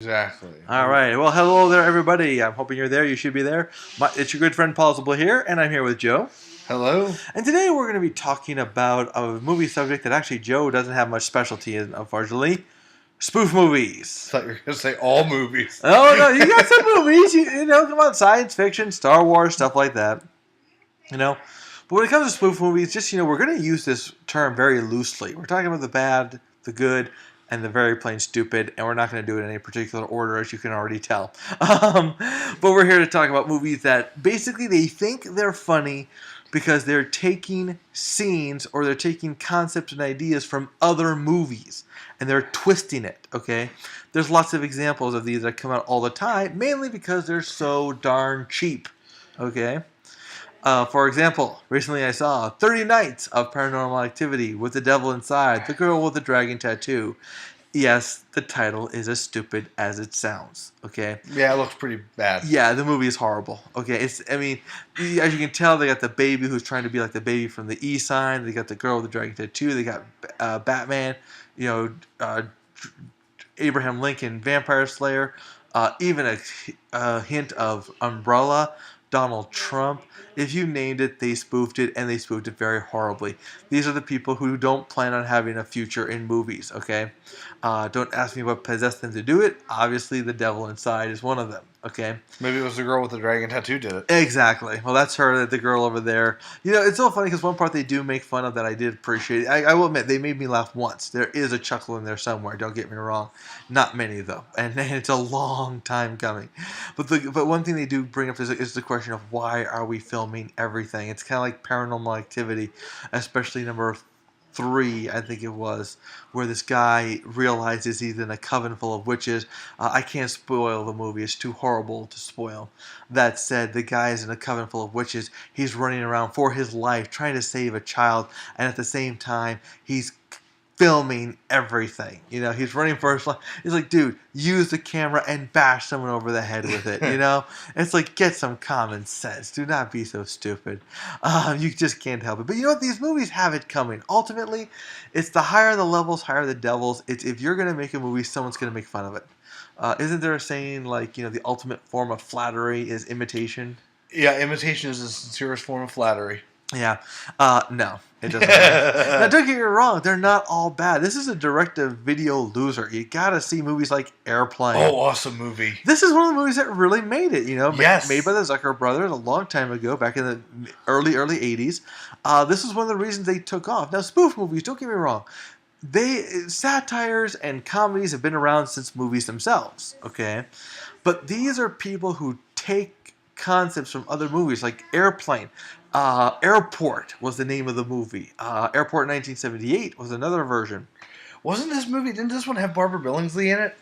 Exactly. All right. Well, hello there, everybody. I'm hoping you're there. You should be there. It's your good friend Pozzible here, and I'm here with Joe. Hello. And today we're going to be talking about a movie subject that actually Joe doesn't have much specialty in, unfortunately. Spoof movies. I thought you were going to say all movies. Oh, no, you got some movies. You know, come on, science fiction, Star Wars, stuff like that. You know? But when it comes to spoof movies, just, we're going to use this term very loosely. We're talking about the bad, the good, and the very plain stupid, and we're not going to do it in any particular order, as you can already tell. But we're here to talk about movies that basically they think they're funny because they're taking scenes or they're taking concepts and ideas from other movies and they're twisting it, okay? There's lots of examples of these that come out all the time, mainly because they're so darn cheap, okay? For example, recently I saw 30 Nights of Paranormal Activity with the Devil Inside, the Girl with the Dragon Tattoo. Yes, the title is as stupid as it sounds, okay? Yeah, it looks pretty bad. Yeah, the movie is horrible, okay? As you can tell, they got the baby who's trying to be like the baby from the E Sign. They got the Girl with the Dragon Tattoo. They got Batman, Abraham Lincoln, Vampire Slayer, even a hint of Umbrella, Donald Trump. If you named it, they spoofed it, and they spoofed it very horribly. These are the people who don't plan on having a future in movies, okay? Don't ask me what possessed them to do it. Obviously, the devil inside is one of them, okay? Maybe it was the girl with the dragon tattoo did it. Exactly. Well, that's her, the girl over there. It's so funny because one part they do make fun of that I did appreciate. I will admit, they made me laugh once. There is a chuckle in there somewhere, don't get me wrong. Not many, though. And it's a long time coming. But one thing they do bring up is the question of why are we filming everything? It's kind of like Paranormal Activity, especially number 3, I think it was, where this guy realizes he's in a coven full of witches. I can't spoil the movie. It's too horrible to spoil. That said, the guy is in a coven full of witches. He's running around for his life trying to save a child, and at the same time, he's filming everything. He's running for his life. He's like, dude, use the camera and bash someone over the head with it. It's like, get some common sense. Do not be so stupid. You just can't help it. But you know what? These movies have it coming. Ultimately, it's the higher the levels, higher the devils. It's if you're going to make a movie, someone's going to make fun of it. Isn't there a saying like, the ultimate form of flattery is imitation? Yeah, imitation is the sincerest form of flattery. Yeah. No, it doesn't. Now, don't get me wrong. They're not all bad. This is a direct-to-video loser. You got to see movies like Airplane. Oh, awesome movie. This is one of the movies that really made it, Yes. Made by the Zucker brothers a long time ago, back in the early 80s. This is one of the reasons they took off. Now, spoof movies, don't get me wrong. Satires and comedies have been around since movies themselves, okay? But these are people who take concepts from other movies, like Airplane. Airport was the name of the movie. Airport 1978 was another version. Didn't this one have Barbara Billingsley in it?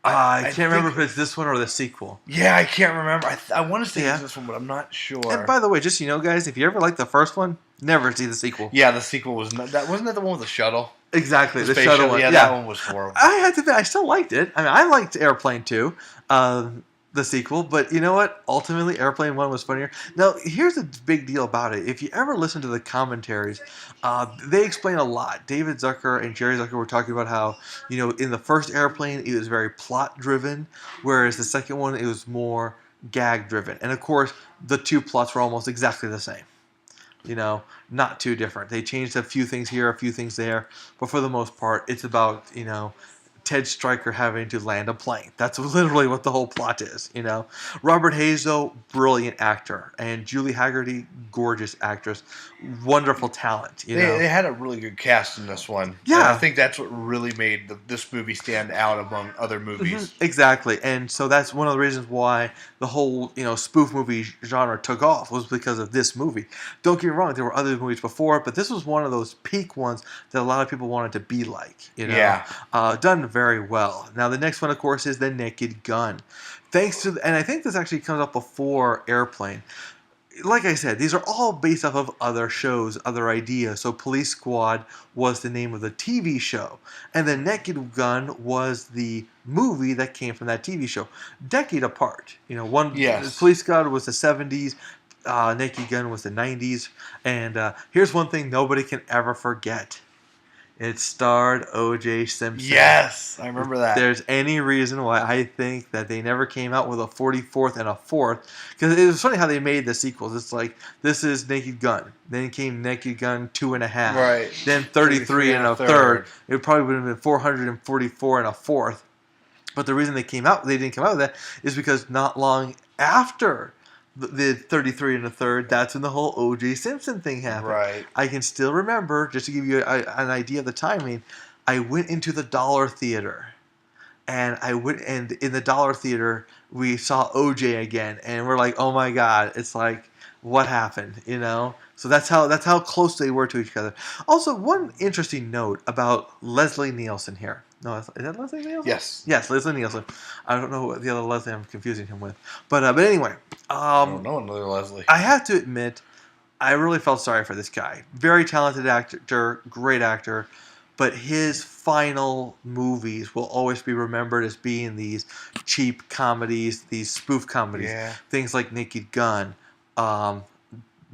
I can't remember if it's this one or the sequel. Yeah, I can't remember. I want to say it's this one, but I'm not sure. And by the way, just guys, if you ever liked the first one, never see the sequel. Yeah, the sequel was not that. Wasn't that the one with the shuttle? Exactly, the shuttle one. Yeah, that one was horrible. I had to admit, I still liked it. I liked Airplane too. The sequel, but you know what? Ultimately, Airplane 1 was funnier. Now, here's the big deal about it. If you ever listen to the commentaries, they explain a lot. David Zucker and Jerry Zucker were talking about how, in the first Airplane, it was very plot-driven, whereas the second one, it was more gag-driven. And of course, the two plots were almost exactly the same. Not too different. They changed a few things here, a few things there, but for the most part, it's about, Ted Stryker having to land a plane. That's literally what the whole plot is, Robert Hayes, though, brilliant actor. And Julie Haggerty, gorgeous actress. Wonderful talent, They had a really good cast in this one. Yeah. And I think that's what really made this movie stand out among other movies. Mm-hmm. Exactly. And so that's one of the reasons why the whole, spoof movie genre took off, was because of this movie. Don't get me wrong, there were other movies before, but this was one of those peak ones that a lot of people wanted to be like, Yeah. Done very well. Now, the next one, of course, is The Naked Gun. And I think this actually comes up before Airplane. Like I said, these are all based off of other shows, other ideas. So Police Squad was the name of the TV show. And The Naked Gun was the movie that came from that TV show. Decade apart. Yes. Police Squad was the 70s. Naked Gun was the 90s. And here's one thing nobody can ever forget. It starred O.J. Simpson. Yes, I remember that. If there's any reason why I think that they never came out with a 44th and a 4th, because it was funny how they made the sequels. It's like, this is Naked Gun. Then came Naked Gun 2.5. Right. Then 33 and a third. It probably would have been 444 and a 4th. But the reason they didn't come out with that is because not long after the 33 and a third, that's when the whole O.J. Simpson thing happened. Right. I can still remember, just to give you an idea of the timing, I went into the Dollar Theater. And in the Dollar Theater, we saw O.J. again. And we're like, oh my God. It's like, what happened? You know? So that's how close they were to each other. Also, one interesting note about Leslie Nielsen here. No, is that Leslie Nielsen? Yes. Yes, Leslie Nielsen. I don't know what the other Leslie I'm confusing him with. But anyway. I don't know another Leslie. I have to admit, I really felt sorry for this guy. Very talented actor, great actor. But his final movies will always be remembered as being these cheap comedies, these spoof comedies. Yeah. Things like Naked Gun, Mr.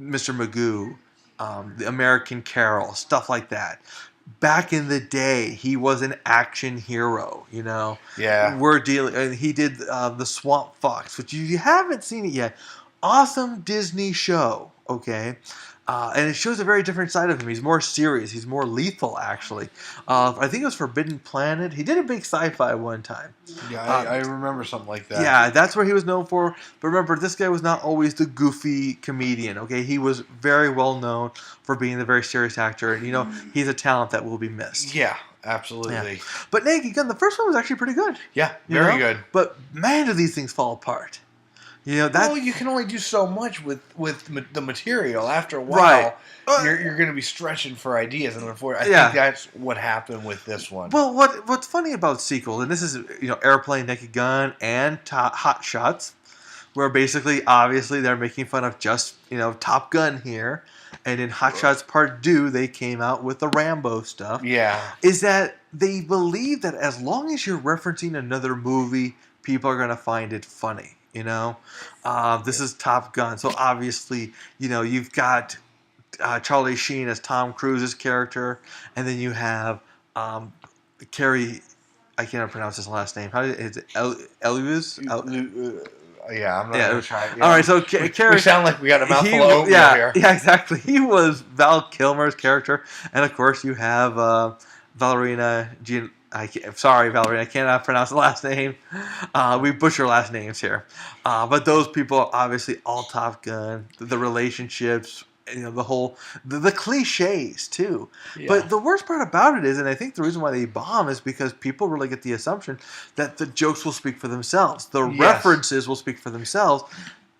Magoo, The American Carol, stuff like that. Back in the day, he was an action hero, you know. Yeah. And he did the Swamp Fox, which you haven't seen it yet. Awesome Disney show, okay? And it shows a very different side of him. He's more serious. He's more lethal, actually. I think it was Forbidden Planet. He did a big sci-fi one time. Yeah, I remember something like that. Yeah, that's where he was known for. But remember, this guy was not always the goofy comedian, okay? He was very well known for being the very serious actor. And, you know, he's a talent that will be missed. Yeah, absolutely. Yeah. But Naked Gun, the first one was actually pretty good. Yeah, very good. But, man, do these things fall apart. You know, well, you can only do so much with the material. After a while, right. You're going to be stretching for ideas, and I think that's what happened with this one. Well, what's funny about sequels, and this is Airplane, Naked Gun, and Hot Shots, where basically, obviously, they're making fun of just Top Gun here, and in Hot Shots Part 2, they came out with the Rambo stuff. Yeah, is that they believe that as long as you're referencing another movie, people are going to find it funny. This is Top Gun, so obviously, you've got Charlie Sheen as Tom Cruise's character, and then you have Carrie. I cannot pronounce his last name. Is it Elias? Yeah, I'm not going to try. Yeah. All right, so Carrie. We sound like we got a mouthful of oatmeal here. Yeah, exactly. He was Val Kilmer's character, and of course you have Valerina. Sorry, Valerie, I cannot pronounce the last name. We butcher last names here. But those people, obviously, all Top Gun, the relationships, the cliches, too. Yeah. But the worst part about it is, and I think the reason why they bomb is because people really get the assumption that the jokes will speak for themselves. The references will speak for themselves.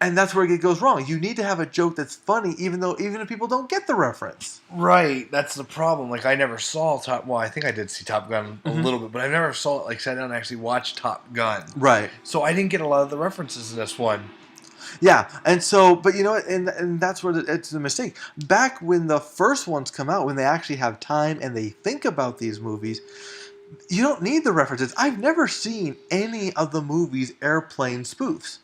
And that's where it goes wrong. You need to have a joke that's funny, even if people don't get the reference. Right, that's the problem. Like, I never saw I think I did see Top Gun a little bit, but I never saw it. Sat down and actually watched Top Gun. Right. So I didn't get a lot of the references in this one. Yeah, and so, but and that's where it's a mistake. Back when the first ones come out, when they actually have time and they think about these movies, you don't need the references. I've never seen any of the movies Airplane spoofs.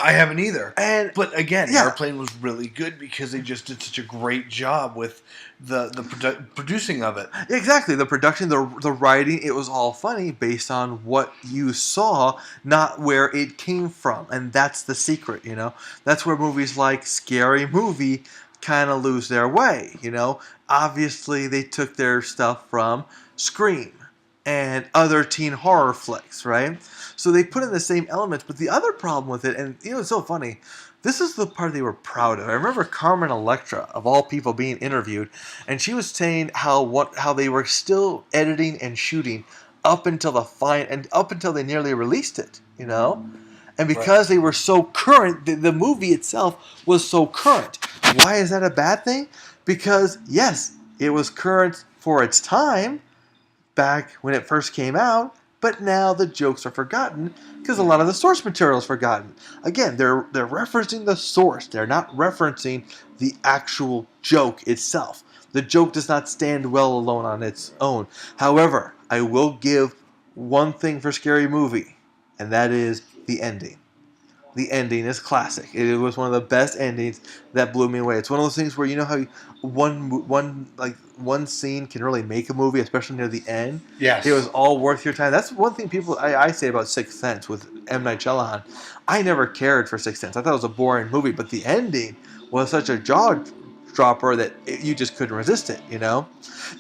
I haven't either. But again, Airplane was really good because they just did such a great job with the producing of it. Exactly. The production, the writing, it was all funny based on what you saw, not where it came from. And that's the secret, That's where movies like Scary Movie kind of lose their way, Obviously, they took their stuff from Scream and other teen horror flicks, right? So they put in the same elements, but the other problem with it, and it's so funny, this is the part they were proud of. I remember Carmen Electra, of all people, being interviewed, and she was saying how they were still editing and shooting up until they nearly released it, And because they were so current, the movie itself was so current. Why is that a bad thing? Because, yes, it was current for its time, back when it first came out, but now the jokes are forgotten because a lot of the source material is forgotten. Again, they're referencing the source. They're not referencing the actual joke itself. The joke does not stand well alone on its own. However, I will give one thing for Scary Movie, and that is the ending. the ending is classic. It was one of the best endings that blew me away. It's one of those things where you know how one scene can really make a movie, especially near the end. Yes. It was all worth your time. That's one thing I say about Sixth Sense with M. Night Shyamalan. I never cared for Sixth Sense. I thought it was a boring movie, but the ending was such a jaw dropper that you just couldn't resist it. You know.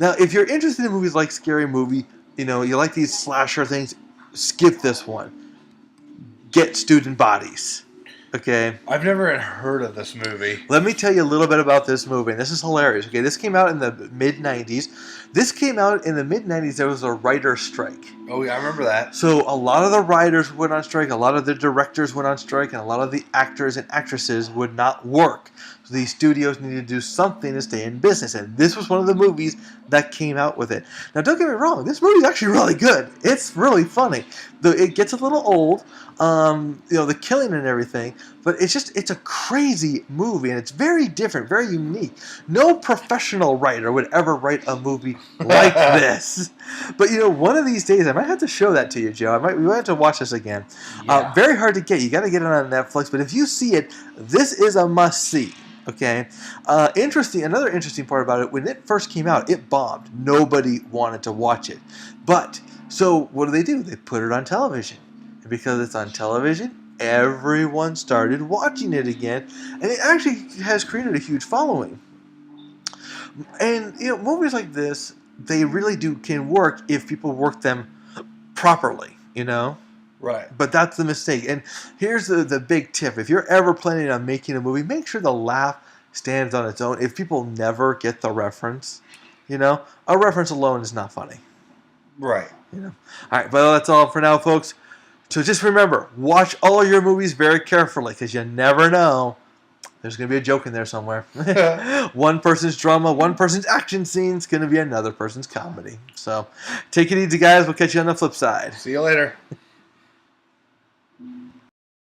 Now, if you're interested in movies like Scary Movie, you like these slasher things, skip this one. Get Student Bodies. Okay. I've never heard of this movie. Let me tell you a little bit about this movie. And this is hilarious. Okay, this came out in the mid-90s. This came out in the mid-90s. There was a writer's strike. Oh, yeah, I remember that. So a lot of the writers went on strike. A lot of the directors went on strike. And a lot of the actors and actresses would not work. So these studios needed to do something to stay in business. And this was one of the movies that came out with it. Now, don't get me wrong. This movie is actually really good. It's really funny. Though it gets a little old. The killing and everything, but it's a crazy movie, and it's very different, very unique. No professional writer would ever write a movie like this. But one of these days I might have to show that to you, Joe. We might have to watch this again. Yeah. Very hard to get. You got to get it on Netflix, but if you see it, this is a must see. Okay. Another interesting part about it, when it first came out, it bombed. Nobody wanted to watch it. But so what do? They put it on television. Because it's on television, everyone started watching it again, and it actually has created a huge following. And movies like this, they really can work if people work them properly. Right. But that's the mistake. And here's the big tip: if you're ever planning on making a movie, make sure the laugh stands on its own. If people never get the reference, a reference alone is not funny. Right. All right. Well, that's all for now, folks. So just remember, watch all your movies very carefully, because you never know. There's going to be a joke in there somewhere. One person's drama, one person's action scene is going to be another person's comedy. So take it easy, guys. We'll catch you on the flip side. See you later.